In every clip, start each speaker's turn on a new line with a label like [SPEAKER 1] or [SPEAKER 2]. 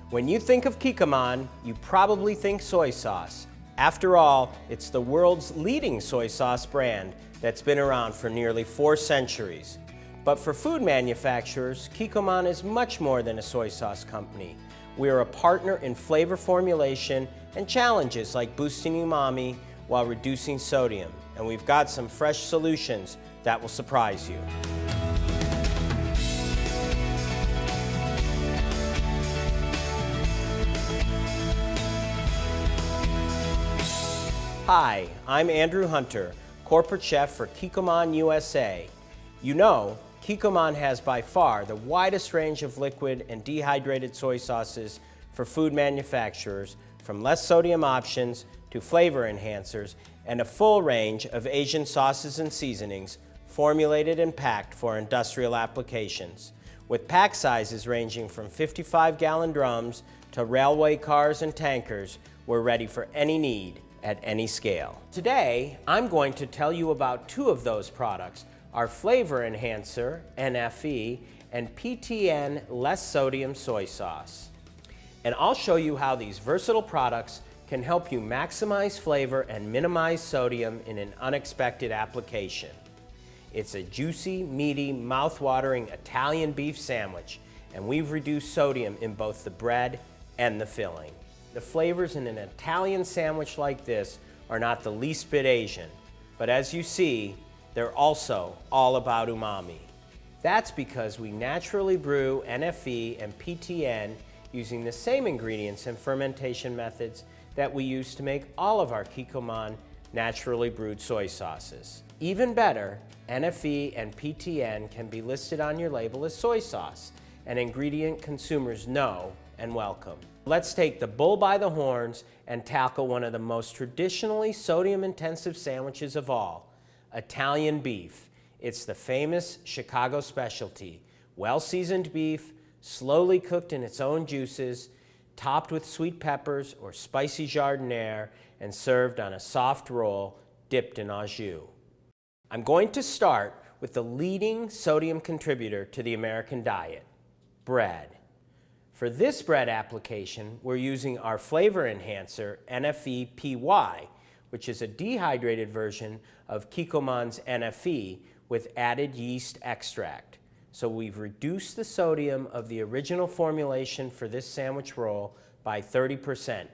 [SPEAKER 1] When you think of Kikkoman, you probably think soy sauce. After all, it's the world's leading soy sauce brand that's been around for nearly 4 centuries. But for food manufacturers, Kikkoman is much more than a soy sauce company. We are a partner in flavor formulation and challenges like boosting umami while reducing sodium. And we've got some fresh solutions that will surprise you. Hi, I'm Andrew Hunter, corporate chef for Kikkoman USA. You know, Kikkoman has by far the widest range of liquid and dehydrated soy sauces for food manufacturers, from less sodium options to flavor enhancers, and a full range of Asian sauces and seasonings formulated and packed for industrial applications. With pack sizes ranging from 55-gallon drums to railway cars and tankers, we're ready for any need at any scale. Today, I'm going to tell you about 2 of those products, our flavor enhancer, NFE, and PTN less sodium soy sauce. And I'll show you how these versatile products can help you maximize flavor and minimize sodium in an unexpected application. It's a juicy, meaty, mouth-watering Italian beef sandwich, and we've reduced sodium in both the bread and the filling. The flavors in an Italian sandwich like this are not the least bit Asian, but as you see, they're also all about umami. That's because we naturally brew NFE and PTN using the same ingredients and fermentation methods that we use to make all of our Kikkoman naturally brewed soy sauces. Even better, NFE and PTN can be listed on your label as soy sauce, an ingredient consumers know and welcome. Let's take the bull by the horns and tackle one of the most traditionally sodium-intensive sandwiches of all, Italian beef. It's the famous Chicago specialty, well-seasoned beef, slowly cooked in its own juices, topped with sweet peppers or spicy jardiniere, and served on a soft roll dipped in au jus. I'm going to start with the leading sodium contributor to the American diet, bread. For this bread application, we're using our flavor enhancer, NFE-PY, which is a dehydrated version of Kikkoman's NFE with added yeast extract. So we've reduced the sodium of the original formulation for this sandwich roll by 30%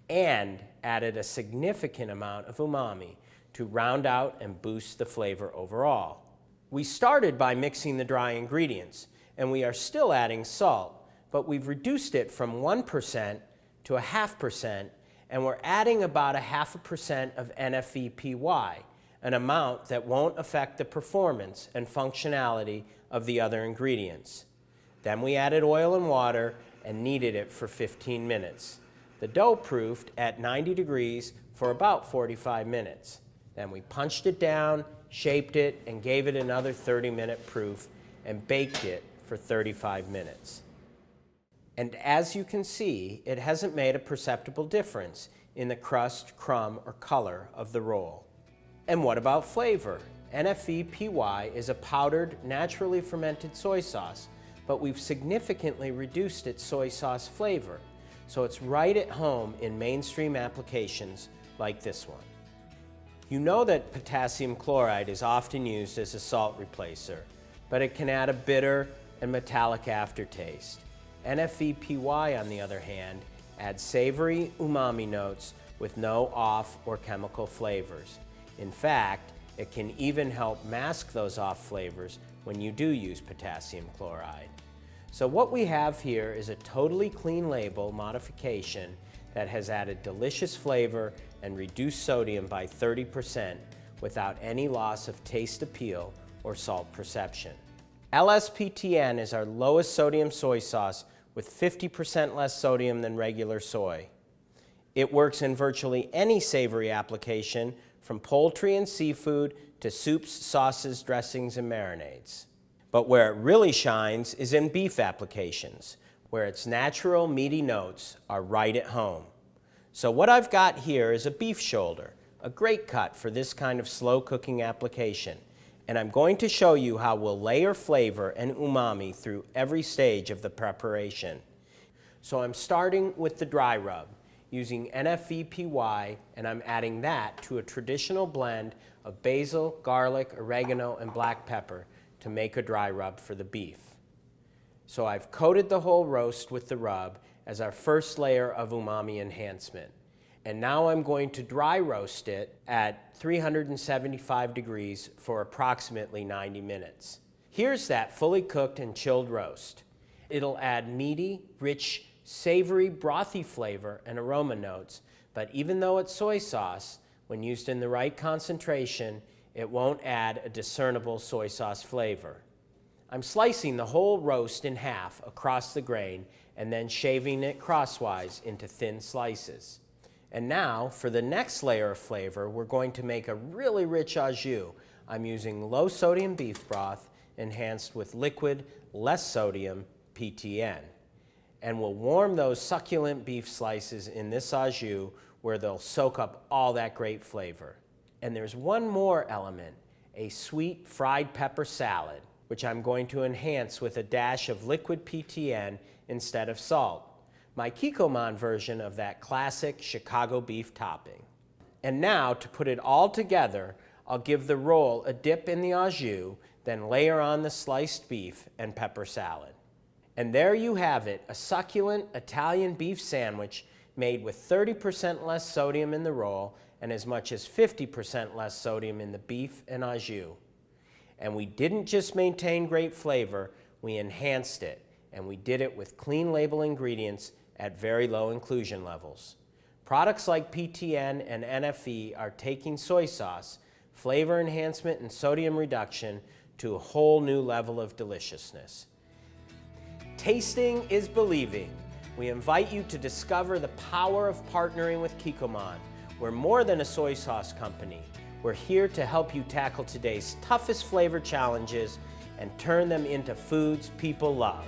[SPEAKER 1] and added a significant amount of umami to round out and boost the flavor overall. We started by mixing the dry ingredients, and we are still adding salt, but we've reduced it from 1% to 0.5%, and we're adding about 0.5% of NFE-PY, an amount that won't affect the performance and functionality of the other ingredients. Then we added oil and water and kneaded it for 15 minutes. The dough proofed at 90 degrees for about 45 minutes. Then we punched it down, shaped it, and gave it another 30-minute proof and baked it for 35 minutes. And as you can see, it hasn't made a perceptible difference in the crust, crumb, or color of the roll. And what about flavor? NFE-PY is a powdered, naturally fermented soy sauce, but we've significantly reduced its soy sauce flavor, so it's right at home in mainstream applications like this one. You know that potassium chloride is often used as a salt replacer, but it can add a bitter and metallic aftertaste. NFE-PY, on the other hand, adds savory umami notes with no off or chemical flavors. In fact, it can even help mask those off flavors when you do use potassium chloride. So what we have here is a totally clean label modification that has added delicious flavor and reduced sodium by 30% without any loss of taste appeal or salt perception. LSPTN is our lowest sodium soy sauce with 50% less sodium than regular soy. It works in virtually any savory application, from poultry and seafood to soups, sauces, dressings, and marinades. But where it really shines is in beef applications, where its natural meaty notes are right at home. So what I've got here is a beef shoulder, a great cut for this kind of slow cooking application. And I'm going to show you how we'll layer flavor and umami through every stage of the preparation. So I'm starting with the dry rub using NFVPY, and I'm adding that to a traditional blend of basil, garlic, oregano, and black pepper to make a dry rub for the beef. So I've coated the whole roast with the rub as our first layer of umami enhancement. And now I'm going to dry roast it at 375 degrees for approximately 90 minutes. Here's that fully cooked and chilled roast. It'll add meaty, rich, savory, brothy flavor and aroma notes, but even though it's soy sauce, when used in the right concentration, it won't add a discernible soy sauce flavor. I'm slicing the whole roast in half across the grain and then shaving it crosswise into thin slices. And now, for the next layer of flavor, we're going to make a really rich au jus. I'm using low sodium beef broth enhanced with liquid, less sodium PTN. And we'll warm those succulent beef slices in this au jus where they'll soak up all that great flavor. And there's one more element, a sweet fried pepper salad, which I'm going to enhance with a dash of liquid PTN instead of salt. My Kikkoman version of that classic Chicago beef topping. And now, to put it all together, I'll give the roll a dip in the au jus, then layer on the sliced beef and pepper salad. And there you have it, a succulent Italian beef sandwich made with 30% less sodium in the roll and as much as 50% less sodium in the beef and au jus. And we didn't just maintain great flavor, we enhanced it, and we did it with clean label ingredients at very low inclusion levels. Products like PTN and NFE are taking soy sauce, flavor enhancement, and sodium reduction to a whole new level of deliciousness. Tasting is believing. We invite you to discover the power of partnering with Kikkoman. We're more than a soy sauce company. We're here to help you tackle today's toughest flavor challenges and turn them into foods people love.